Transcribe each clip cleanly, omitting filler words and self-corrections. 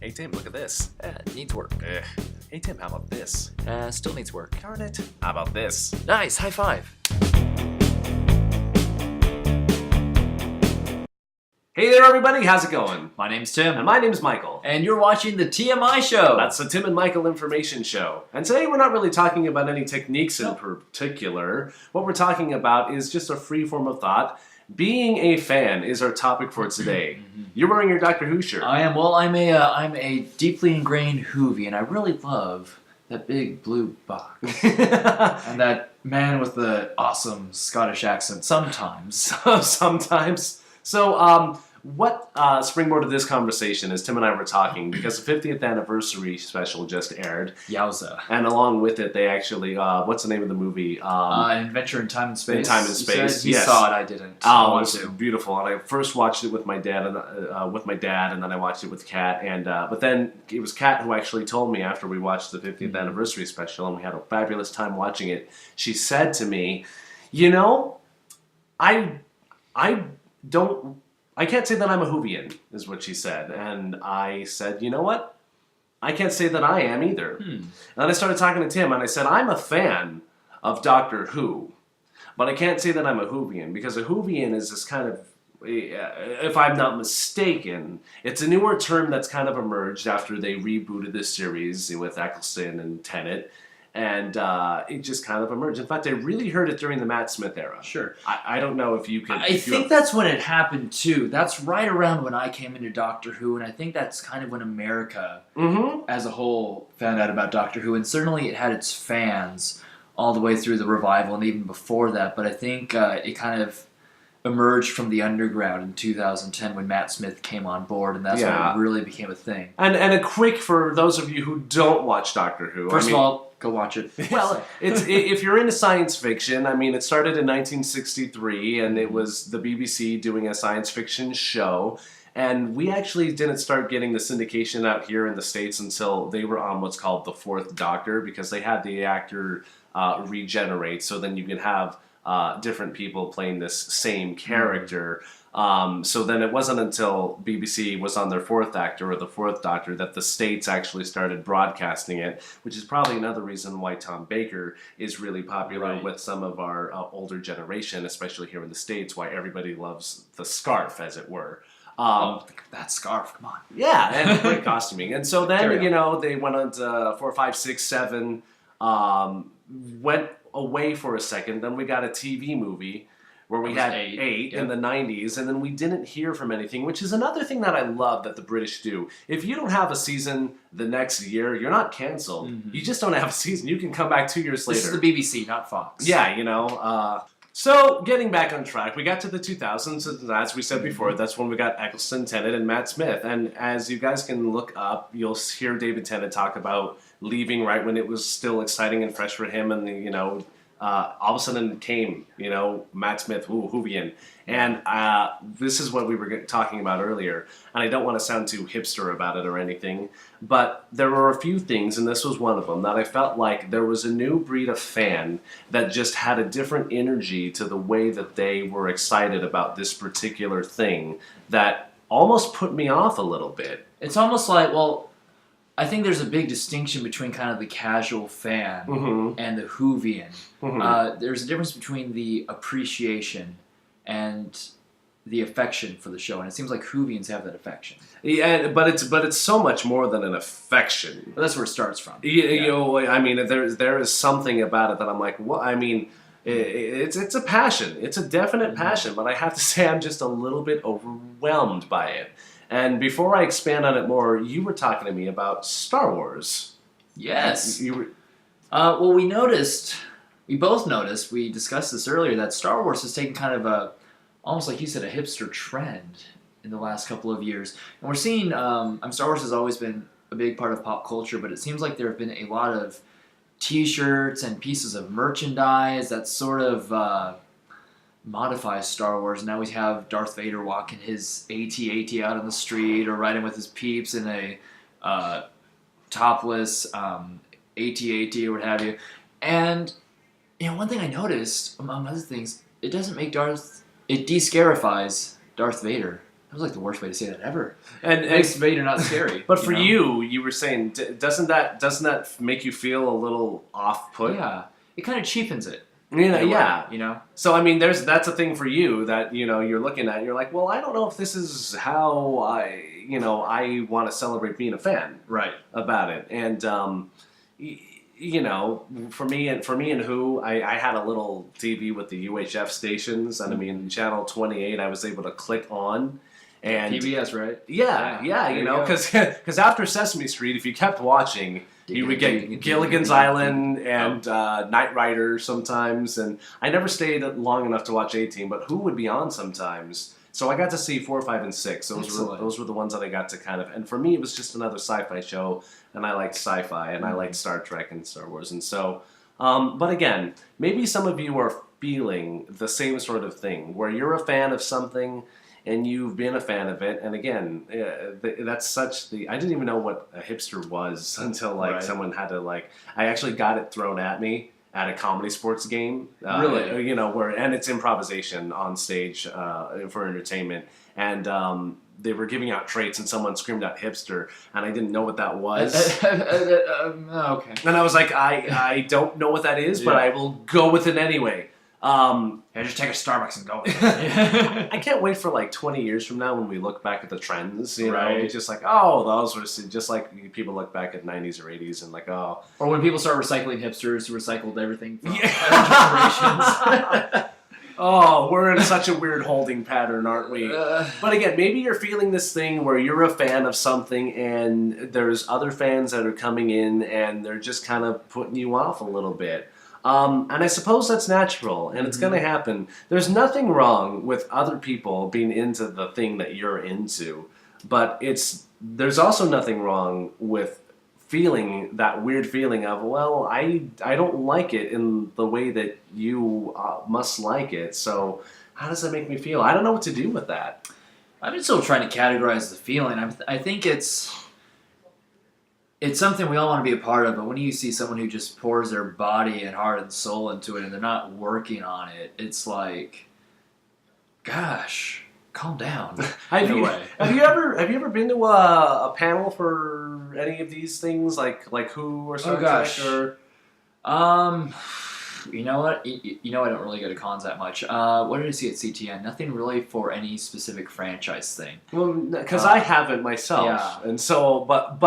Hey Tim, look at this. Needs work. Hey Tim, how about this? Still needs work. Darn it. How about this? Nice, high five. Hey there everybody, how's it going? My name's Tim. And my name's Michael. And you're watching the TMI show. That's the Tim and Michael Information Show. And today we're not really talking about any techniques in particular. What we're talking about is just a free form of thought. Being a fan is our topic for today. You're wearing your Doctor Who shirt. I am. Well, I'm a deeply ingrained Whovian, and I really love that big blue box. And that man with the awesome Scottish accent sometimes. Sometimes. So, what springboarded this conversation is Tim and I were talking because the 50th anniversary special just aired. Yowza. And along with it, they actually, what's the name of the movie? An Adventure in Time and Space. In Time and Space, He saw it, I didn't. Oh, it was beautiful. And I first watched it with my dad, and then I watched it with Kat. And but then it was Kat who actually told me after we watched the 50th anniversary special, and we had a fabulous time watching it. She said to me, "You know, I can't say that I'm a Whovian," is what she said. And I said, you know what? I can't say that I am either. And then I started talking to Tim, and I said, I'm a fan of Doctor Who, but I can't say that I'm a Whovian, because a Whovian is this kind of, if I'm not mistaken, it's a newer term that's kind of emerged after they rebooted this series with Eccleston and Tennant. And it just kind of emerged. In fact, I really heard it during the Matt Smith era. Sure. I don't know if you could... I think that's when it happened, too. That's right around when I came into Doctor Who, and I think that's kind of when America, as a whole, found out about Doctor Who. And certainly it had its fans all the way through the revival and even before that. But I think it kind of emerged from the underground in 2010 when Matt Smith came on board, and that's when it really became a thing. And a quick, for those of you who don't watch Doctor Who... First of all, go watch it. Well, if you're into science fiction, I mean, it started in 1963, and it was the BBC doing a science fiction show. And we actually didn't start getting the syndication out here in the States until they were on what's called the Fourth Doctor, because they had the actor regenerate, so then you can have different people playing this same character. So then it wasn't until BBC was on their fourth actor, or the Fourth Doctor, that the States actually started broadcasting it, which is probably another reason why Tom Baker is really popular with some of our older generation, especially here in the States, why everybody loves the scarf, as it were. That scarf, come on. Yeah, and great costuming. And so then, you know, they went on to 4, 5, 6, 7, went away for a second. Then we got a TV movie where we had 8 in the 90s, and then we didn't hear from anything, which is another thing that I love that the British do. If you don't have a season the next year, you're not canceled. You just don't have a season. You can come back 2 years later. This is the BBC, not Fox. Yeah, you know. So, getting back on track, we got to the 2000s, and as we said before, that's when we got Eccleston, Tennant, and Matt Smith. And as you guys can look up, you'll hear David Tennant talk about leaving right when it was still exciting and fresh for him, and, you know, all of a sudden came, you know, Matt Smith, Whovian. And this is what we were talking about earlier. And I don't want to sound too hipster about it or anything, but there were a few things, and this was one of them, that I felt like there was a new breed of fan that just had a different energy to the way that they were excited about this particular thing that almost put me off a little bit. It's almost like, well, I think there's a big distinction between kind of the casual fan and the Whovian. There's a difference between the appreciation and the affection for the show, and it seems like Whovians have that affection. Yeah, but it's so much more than an affection. But that's where it starts from. You know, I mean, there is something about it that I'm like, what? I mean, it's a passion. It's a definite passion, but I have to say I'm just a little bit overwhelmed by it. And before I expand on it more, you were talking to me about Star Wars. Yes. You were... Well, we both noticed, we discussed this earlier, that Star Wars has taken kind of a, almost like you said, a hipster trend in the last couple of years. And we're seeing, Star Wars has always been a big part of pop culture, but it seems like there have been a lot of t-shirts and pieces of merchandise that sort of modifies Star Wars. Now we have Darth Vader walking his AT-AT out on the street, or riding with his peeps in a topless AT-AT or what have you. And, you know, one thing I noticed, among other things, it doesn't make it de-scarifies Darth Vader That was like the worst way to say that ever. And It makes Vader not scary. but for know? you were saying, doesn't that make you feel a little off put? Yeah, it kind of cheapens it. Yeah. You know. So I mean, that's a thing for you that you're looking at. And you're like, well, I don't know if this is how I want to celebrate being a fan Right. about it. And for me and who I had a little TV with the UHF stations, and I mean, channel 28, I was able to click on. And PBS, right? Yeah, There you go. because after Sesame Street, if you kept watching, you would get Gilligan's Island and Knight Rider sometimes, and I never stayed long enough to watch 18, but who would be on sometimes? So I got to see 4, 5, and 6. Those were the ones that I got to kind of, and for me, it was just another sci-fi show, and I liked sci-fi, and I liked Star Trek and Star Wars, and so, but again, maybe some of you are feeling the same sort of thing, where you're a fan of something, and you've been a fan of it, and again, that's I didn't even know what a hipster was until someone had to I actually got it thrown at me at a comedy sports game. Really? And it's improvisation on stage for entertainment, and they were giving out traits, and someone screamed out hipster, and I didn't know what that was. Okay. And I was like, I don't know what that is, but I will go with it anyway. Just take a Starbucks and go with it. I can't wait for 20 years from now when we look back at the trends, Right. It's just those were just like people look back at 90s or 80s and Or when people start recycling hipsters who recycled everything from generations. Oh, we're in such a weird holding pattern, aren't we? But again, maybe you're feeling this thing where you're a fan of something and there's other fans that are coming in and they're just kind of putting you off a little bit. And I suppose that's natural, and it's going to happen. There's nothing wrong with other people being into the thing that you're into, but there's also nothing wrong with feeling that weird feeling of, well, I don't like it in the way that you must like it, so how does that make me feel? I don't know what to do with that. I've been still trying to categorize the feeling. I think it's something we all want to be a part of, but when you see someone who just pours their body and heart and soul into it and they're not working on it, it's like, gosh, calm down. Have you ever been to a panel for any of these things, like Who or Star Trek or? You know what? You know I don't really go to cons that much. What did I see at CTN? Nothing really for any specific franchise thing. Well, because I haven't myself, Yeah. and so, but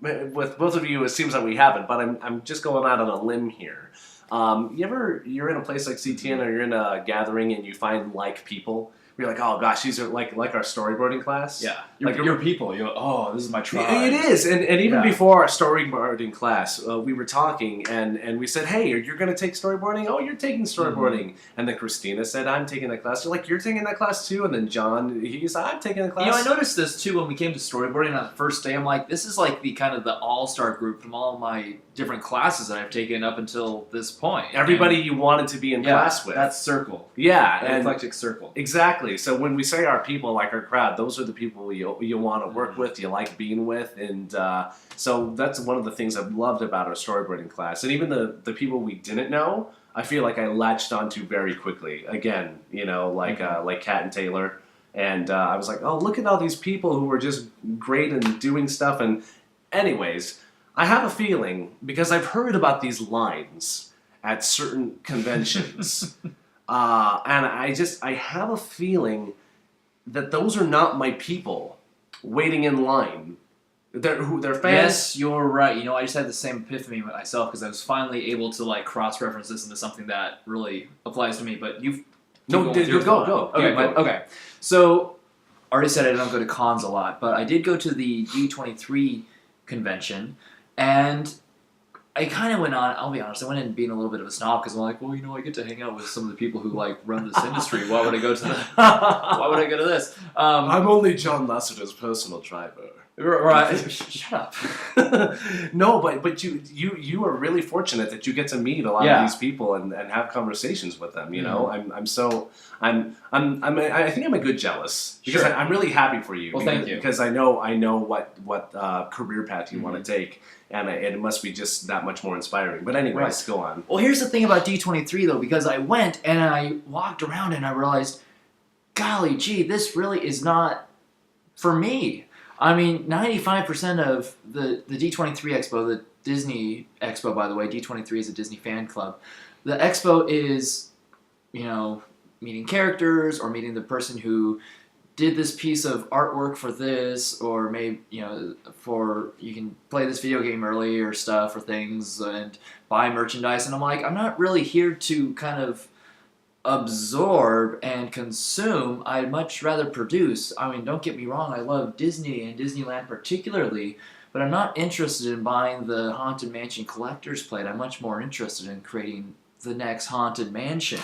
with both of you, it seems like we haven't. But I'm just going out on a limb here. You're in a place like CTN, or you're in a gathering, and you find people. You're like, oh gosh, these are like our storyboarding class. Yeah, your people. You're this is my tribe. It is, and even before our storyboarding class, we were talking, and we said, hey, you're going to take storyboarding? Oh, you're taking storyboarding. And then Christina said, I'm taking that class. You're like, you're taking that class too? And then John, he said, I'm taking the class. I noticed this too when we came to storyboarding on the first day. I'm like, this is like the kind of the all-star group from all my different classes that I've taken up until this point. Everybody you wanted to be in class with. That circle. Yeah. That eclectic circle. Exactly. So when we say our people, like our crowd, those are the people you want to work with, you like being with. And so that's one of the things I've loved about our storyboarding class. And even the people we didn't know, I feel like I latched onto very quickly. Again, like Kat and Taylor. And I was like, oh, look at all these people who were just great and doing stuff. And anyways, I have a feeling, because I've heard about these lines at certain conventions, and I have a feeling that those are not my people waiting in line. They're fans. Yes, you're right. I just had the same epiphany myself because I was finally able to cross-reference this into something that really applies to me. But go. Okay. So, already said I don't go to cons a lot, but I did go to the D23 convention, and I kind of went on, I'll be honest, I went in being a little bit of a snob because I'm like, well, I get to hang out with some of the people who run this industry. Why would I go to this? I'm only John Lasseter's personal driver. Right. Shut up. No, but you are really fortunate that you get to meet a lot of these people and have conversations with them. I think I'm a good jealous because I'm really happy for you. Well, thank you. Because I know what career path you want to take, and it must be just that much more inspiring. But anyways, go on. Well, here's the thing about D23 though, because I went and I walked around and I realized golly gee, this really is not for me. I mean, 95% of the D23 Expo, the Disney Expo, by the way, D23 is a Disney fan club. The Expo is, meeting characters or meeting the person who did this piece of artwork for this, or maybe, for you can play this video game early or stuff or things and buy merchandise. And I'm like, I'm not really here to kind of absorb and consume. I'd much rather produce. I mean, don't get me wrong, I love Disney and Disneyland particularly, but I'm not interested in buying the Haunted Mansion Collector's Plate. I'm much more interested in creating the next Haunted Mansion.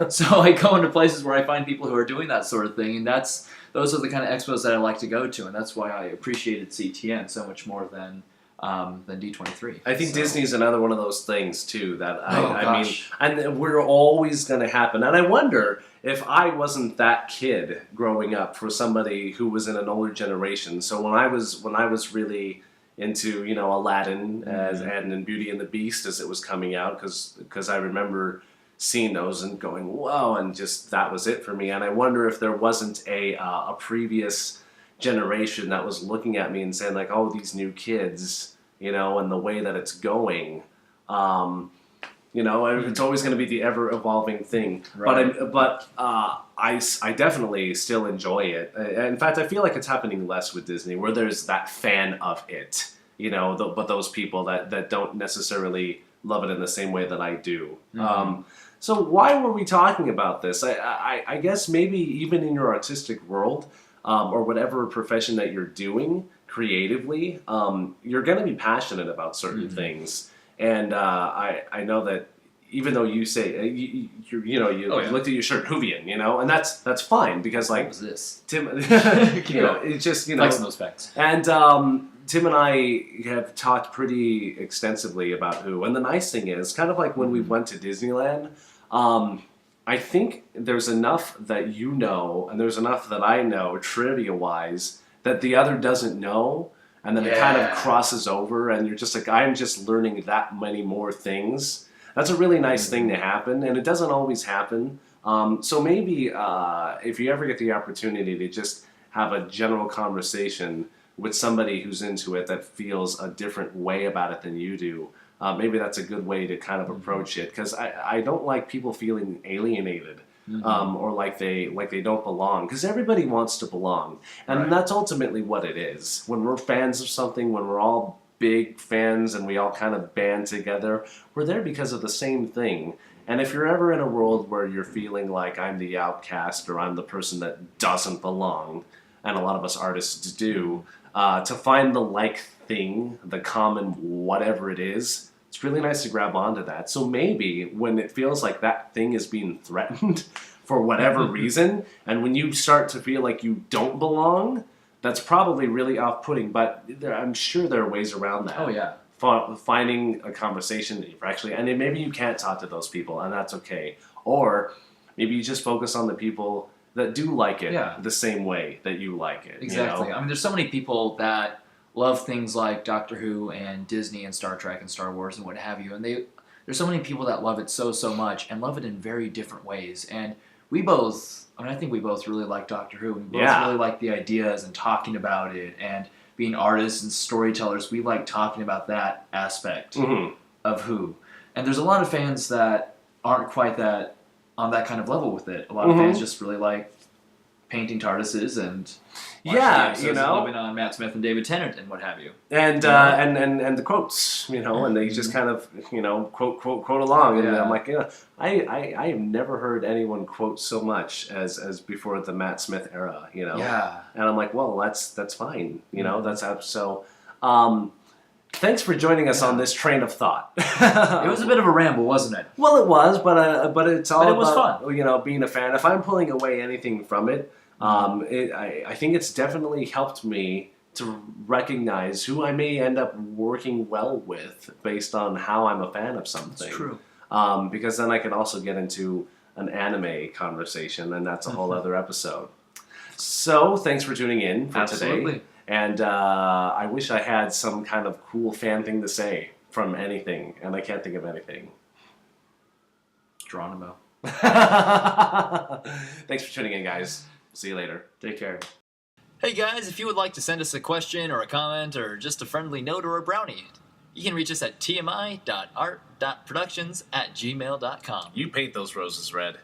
So I go into places where I find people who are doing that sort of thing, and those are the kind of expos that I like to go to, and that's why I appreciated CTN so much more than D23. I think Disney's another one of those things too that I mean, and we're always going to happen. And I wonder if I wasn't that kid growing up for somebody who was in an older generation. So when I was really into Aladdin and Beauty and the Beast as it was coming out, because I remember seeing those and going whoa, and just that was it for me. And I wonder if there wasn't a previous generation that was looking at me and saying like, oh, these new kids, and the way that it's going, it's always going to be the ever evolving thing. Right. But I definitely still enjoy it. In fact, I feel like it's happening less with Disney, where there's that fan of it, but those people that don't necessarily love it in the same way that I do. Mm-hmm. So why were we talking about this? I guess maybe even in your artistic world, or whatever profession that you're doing creatively, you're going to be passionate about certain things. And I know that even though you say you looked at your shirt, Hoovian, and that's fine because like what was this? Tim, it's just Flex those specs. And Tim and I have talked pretty extensively about Who, and the nice thing is, kind of like when we went to Disneyland. I think there's enough that and there's enough that I know trivia-wise that the other doesn't know, and then it kind of crosses over, and you're just like, I'm just learning that many more things. That's a really nice thing to happen, and it doesn't always happen. So maybe if you ever get the opportunity to just have a general conversation with somebody who's into it that feels a different way about it than you do, maybe that's a good way to kind of approach it, because I don't like people feeling alienated or like they don't belong, because everybody wants to belong, and that's ultimately what it is. When we're fans of something, when we're all big fans and we all kind of band together, we're there because of the same thing. And if you're ever in a world where you're feeling like I'm the outcast or I'm the person that doesn't belong, and a lot of us artists do, to find the like thing, the common whatever it is, it's really nice to grab onto that. So maybe when it feels like that thing is being threatened for whatever reason, and when you start to feel like you don't belong, that's probably really off-putting, but I'm sure there are ways around that. Oh, yeah. Finding a conversation that you've actually, and then maybe you can't talk to those people, and that's okay. Or maybe you just focus on the people that do like it the same way that you like it. Exactly. I mean, there's so many people that love things like Doctor Who and Disney and Star Trek and Star Wars and what have you, and there's so many people that love it so much and love it in very different ways. And I think we both really like Doctor Who, and we both really like the ideas and talking about it, and being artists and storytellers, we like talking about that aspect of Who. And there's a lot of fans that aren't quite that on that kind of level with it. A lot of fans just really like painting TARDISes and living on Matt Smith and David Tennant and what have you. And and the quotes, and they just kind of quote along, and I'm like, I have never heard anyone quote so much as before the Matt Smith era, and I'm like, well, that's fine, that's so. Thanks for joining us on this train of thought. It was a bit of a ramble, wasn't it? Well, it was, but it's all it was about fun. Being a fan. If I'm pulling away anything from it, I think it's definitely helped me to recognize who I may end up working well with based on how I'm a fan of something. That's true. Because then I can also get into an anime conversation, and that's a whole other episode. So, thanks for tuning in for today. And I wish I had some kind of cool fan thing to say from anything, and I can't think of anything. Geronimo. Thanks for tuning in, guys. See you later. Take care. Hey guys, if you would like to send us a question or a comment or just a friendly note or a brownie, you can reach us at tmi.art.productions@gmail.com. You paint those roses red.